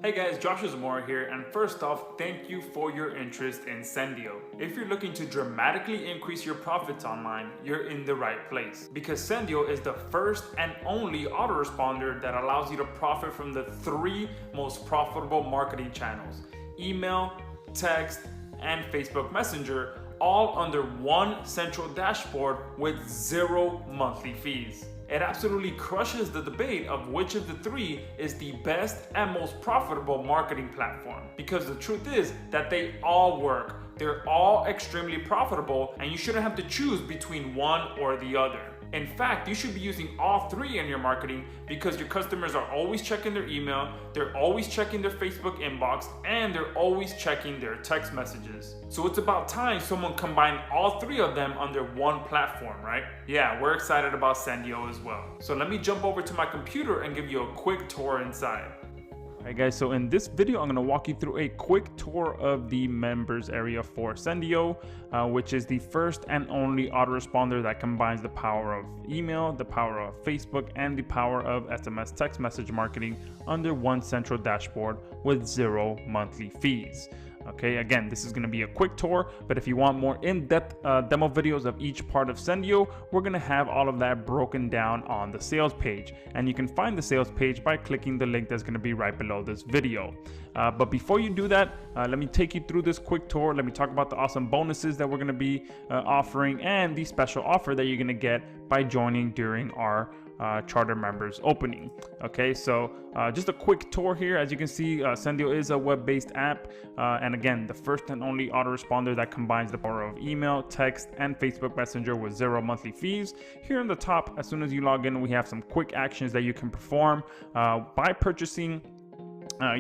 Hey guys, Josh Zamora here, and first off, thank you for your interest in Sendiio. If you're looking to dramatically increase your profits online, you're in the right place. Because Sendiio is the first and only autoresponder that allows you to profit from the 3 most profitable marketing channels: email, text, and Facebook Messenger, all under one central dashboard with 0 monthly fees. It absolutely crushes the debate of which of the 3 is the best and most profitable marketing platform. Because the truth is that they all work. They're all extremely profitable, and you shouldn't have to choose between one or the other. In fact, you should be using all 3 in your marketing because your customers are always checking their email, they're always checking their Facebook inbox, and they're always checking their text messages. So it's about time someone combined all 3 of them under one platform, right? Yeah, we're excited about Sendiio as well. So let me jump over to my computer and give you a quick tour inside. Alright guys, so in this video I'm going to walk you through a quick tour of the members area for Sendiio, which is the first and only autoresponder that combines the power of email, the power of Facebook, and the power of SMS text message marketing under one central dashboard with 0 monthly fees. Okay, again, this is going to be a quick tour, but if you want more in-depth demo videos of each part of Sendiio, we're going to have all of that broken down on the sales page. And you can find the sales page by clicking the link that's going to be right below this video. But before you do that, let me take you through this quick tour. Let me talk about the awesome bonuses that we're going to be offering and the special offer that you're going to get by joining during our charter members opening. Okay, so just a quick tour here. As you can see, Sendiio is a web-based app, and again, the first and only autoresponder that combines the power of email, text, and Facebook Messenger with 0 monthly fees. Here on the top, as soon as you log in, we have some quick actions that you can perform by purchasing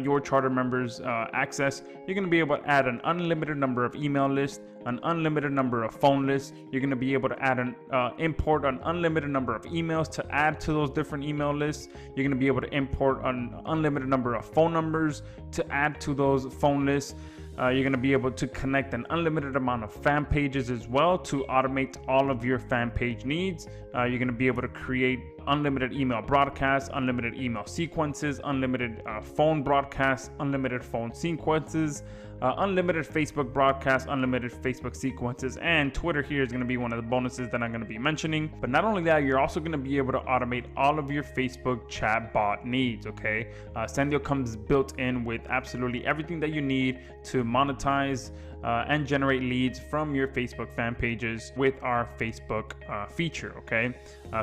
your charter members access. You're going to be able to add an unlimited number of email lists, an unlimited number of phone lists. You're going to be able to add an import an unlimited number of emails to add to those different email lists. You're going to be able to import an unlimited number of phone numbers to add to those phone lists. You're going to be able to connect an unlimited amount of fan pages as well to automate all of your fan page needs. You're going to be able to create unlimited email broadcasts, unlimited email sequences, unlimited phone broadcasts, unlimited phone sequences, unlimited Facebook broadcasts, unlimited Facebook sequences, and Twitter here is going to be one of the bonuses that I'm going to be mentioning. But not only that, you're also going to be able to automate all of your Facebook chat bot needs. Okay, Sendiio comes built in with absolutely everything that you need to monetize and generate leads from your Facebook fan pages with our Facebook feature. Okay,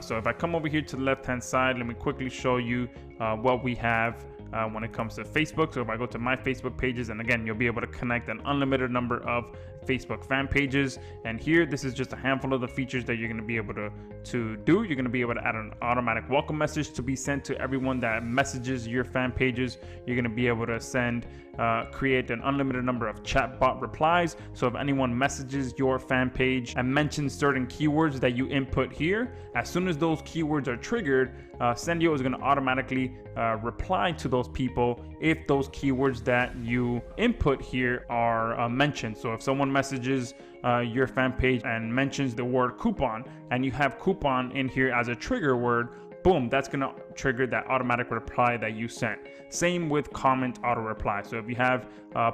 so if I come over here to the left hand side, let me quickly show you what we have when it comes to Facebook. So if I go to my Facebook pages, and again, you'll be able to connect an unlimited number of Facebook fan pages. And here, this is just a handful of the features that you're going to be able to do. You're going to be able to add an automatic welcome message to be sent to everyone that messages your fan pages. You're going to be able to create an unlimited number of chatbot replies. So if anyone messages your fan page and mentions certain keywords that you input here, as soon as those keywords are triggered, Sendiio is going to automatically reply to those people if those keywords that you input here are mentioned. So if someone messages your fan page and mentions the word coupon, and you have coupon in here as a trigger word, boom, that's going to trigger that automatic reply that you sent. Same with comment auto reply. So if you have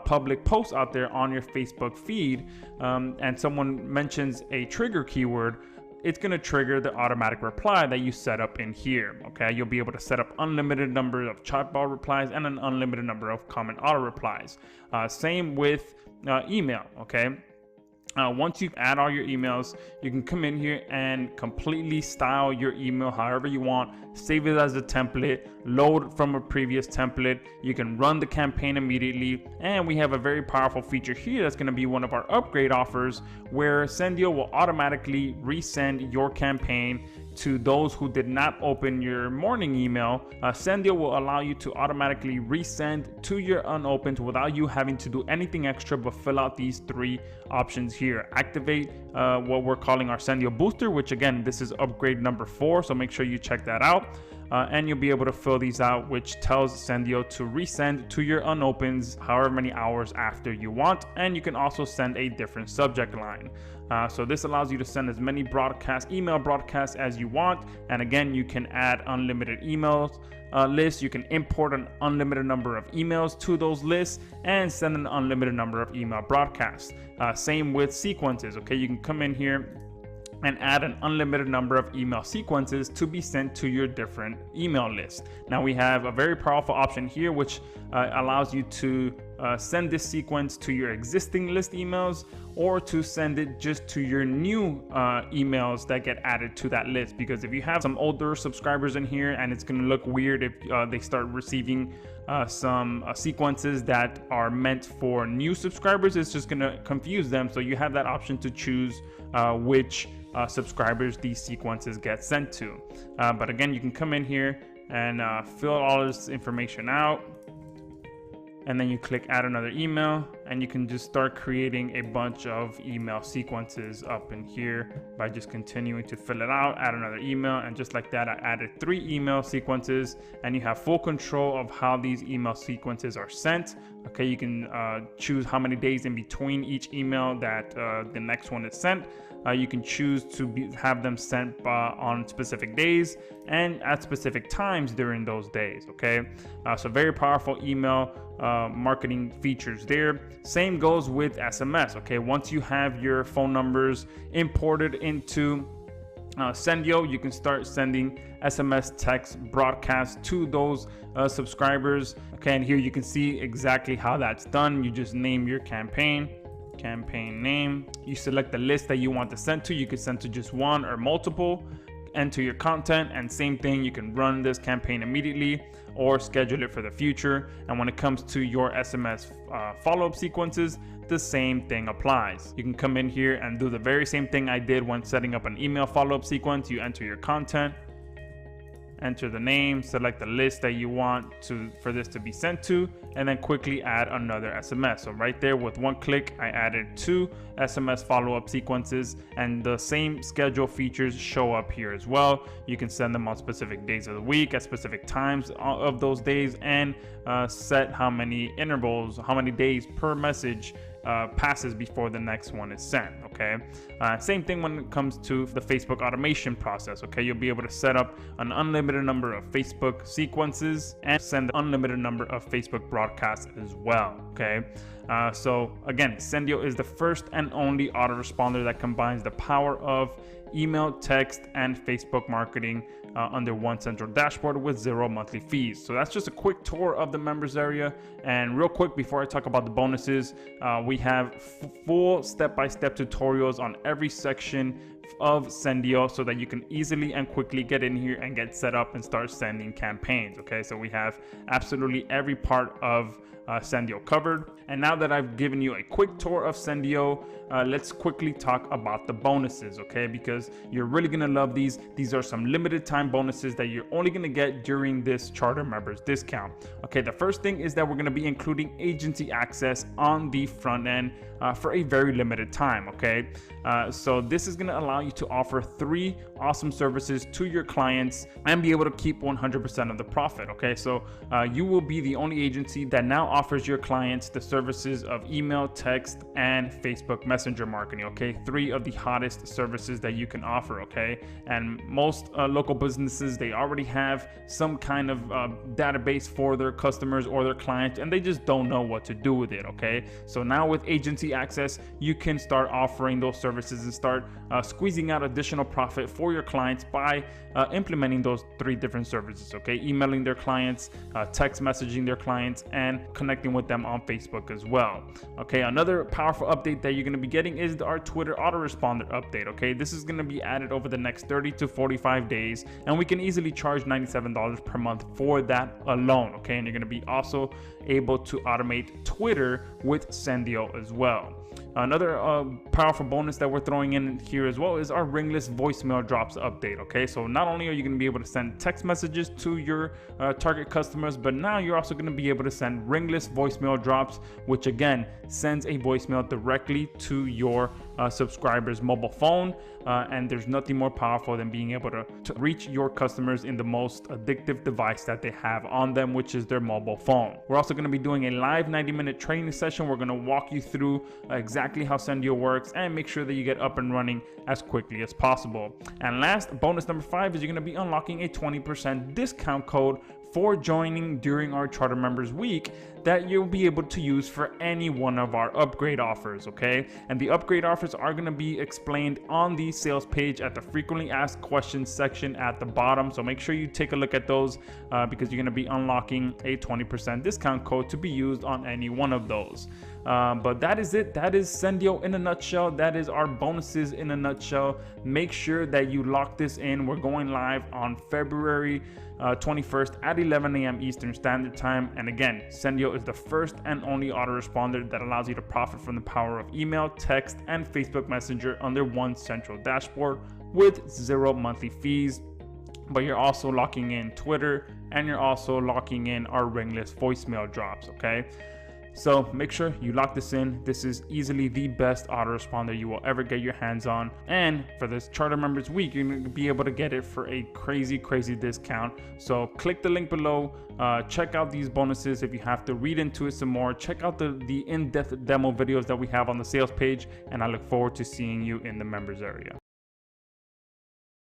public posts out there on your Facebook feed and someone mentions a trigger keyword, it's going to trigger the automatic reply that you set up in here. Okay, you'll be able to set up unlimited number of chatbot replies and an unlimited number of comment auto replies. Same with email. Okay, once you add all your emails, you can come in here and completely style your email however you want. Save it as a template, load from a previous template. You can run the campaign immediately, and we have a very powerful feature here that's going to be one of our upgrade offers, where Sendiio will automatically resend your campaign to those who did not open your morning email. Sendiio will allow you to automatically resend to your unopened without you having to do anything extra but fill out these 3 options here. Activate what we're calling our Sendiio booster, which again, this is upgrade number 4, so make sure you check that out. and you'll be able to fill these out, which tells Sendiio to resend to your unopens however many hours after you want. And you can also send a different subject line. So this allows you to send as many email broadcasts as you want. And again, you can add unlimited emails lists. You can import an unlimited number of emails to those lists and send an unlimited number of email broadcasts. Same with sequences. Okay, you can come in here and add an unlimited number of email sequences to be sent to your different email lists. Now we have a very powerful option here, which allows you to send this sequence to your existing list emails, or to send it just to your new emails that get added to that list. Because if you have some older subscribers in here, and it's gonna look weird if they start receiving some sequences that are meant for new subscribers, it's just gonna confuse them. So you have that option to choose which subscribers these sequences get sent to. But again, you can come in here and fill all this information out, and then you click add another email, and you can just start creating a bunch of email sequences up in here by just continuing to fill it out, add another email. And just like that, I added 3 email sequences, and you have full control of how these email sequences are sent. Okay, you can choose how many days in between each email that the next one is sent. You can choose to have them sent on specific days and at specific times during those days. Okay, so very powerful email marketing features there. Same goes with SMS. Okay, once you have your phone numbers imported into Sendiio, you can start sending SMS text broadcasts to those subscribers. Okay, and here you can see exactly how that's done. You just name your campaign name, you select the list that you want to send to. You can send to just one or multiple, enter your content, and same thing, you can run this campaign immediately or schedule it for the future. And when it comes to your SMS follow-up sequences, the same thing applies. You can come in here and do the very same thing I did when setting up an email follow-up sequence. You enter your content, enter the name, select the list that you want for this to be sent to, and then quickly add another SMS. So right there with one click, I added 2 SMS follow-up sequences, and the same schedule features show up here as well. You can send them on specific days of the week at specific times of those days, and set how many intervals, how many days per message passes before the next one is sent. Okay, same thing when it comes to the Facebook automation process. Okay, you'll be able to set up an unlimited number of Facebook sequences and send an unlimited number of Facebook broadcasts as well. Okay, so again, Sendiio is the first and only autoresponder that combines the power of email, text, and Facebook marketing under one central dashboard with 0 monthly fees. So that's just a quick tour of the members area. And real quick, before I talk about the bonuses, we have full step-by-step tutorials on every section of Sendiio so that you can easily and quickly get in here and get set up and start sending campaigns. Okay, so we have absolutely every part of Sendiio covered. And now that I've given you a quick tour of Sendiio, let's quickly talk about the bonuses, okay? Because you're really gonna love these. These are some limited time bonuses that you're only gonna get during this charter members discount. Okay, the first thing is that we're gonna be including agency access on the front end for a very limited time, okay? So this is gonna allow you to offer 3 awesome services to your clients and be able to keep 100% of the profit, okay? So you will be the only agency that now offers your clients the services of email, text, and Facebook Messenger marketing, okay? 3 of the hottest services that you can offer, okay? And most local businesses, they already have some kind of database for their customers or their clients, and they just don't know what to do with it, okay? So now with agency access, you can start offering those services and start squeezing out additional profit for your clients by implementing those 3 different services, okay? Emailing their clients, text messaging their clients, and connecting with them on Facebook as well. Okay, another powerful update that you're going to be getting is our Twitter autoresponder update. Okay, this is going to be added over the next 30 to 45 days, and we can easily charge $97 per month for that alone. Okay, and you're going to be also able to automate Twitter with Sendiio as well. Another powerful bonus that we're throwing in here as well is our ringless voicemail drops update. Okay, so not only are you going to be able to send text messages to your target customers, but now you're also going to be able to send ringless voicemail drops, which again sends a voicemail directly to your subscriber's mobile phone, and there's nothing more powerful than being able to reach your customers in the most addictive device that they have on them, which is their mobile phone. We're also going to be doing a live 90-minute training session. We're going to walk you through exactly how Sendiio works and make sure that you get up and running as quickly as possible. And last, bonus number 5 is you're going to be unlocking a 20% discount code for joining during our Charter Members Week that you'll be able to use for any one of our upgrade offers, okay? And the upgrade offers are going to be explained on the sales page at the frequently asked questions section at the bottom. So make sure you take a look at those because you're going to be unlocking a 20% discount code to be used on any one of those. But that is it. That is Sendiio in a nutshell. That is our bonuses in a nutshell. Make sure that you lock this in. We're going live on February 21st at 11 a.m. Eastern Standard Time. And again, Sendiio is the first and only autoresponder that allows you to profit from the power of email, text, and Facebook Messenger under one central dashboard with 0 monthly fees. But you're also locking in Twitter, and you're also locking in our ringless voicemail drops, okay? So make sure you lock this in. This is easily the best autoresponder you will ever get your hands on. And for this Charter Members Week, you're going to be able to get it for a crazy discount. So click the link below. Check out these bonuses. If you have to read into it some more, check out the in-depth demo videos that we have on the sales page. And I look forward to seeing you in the members area.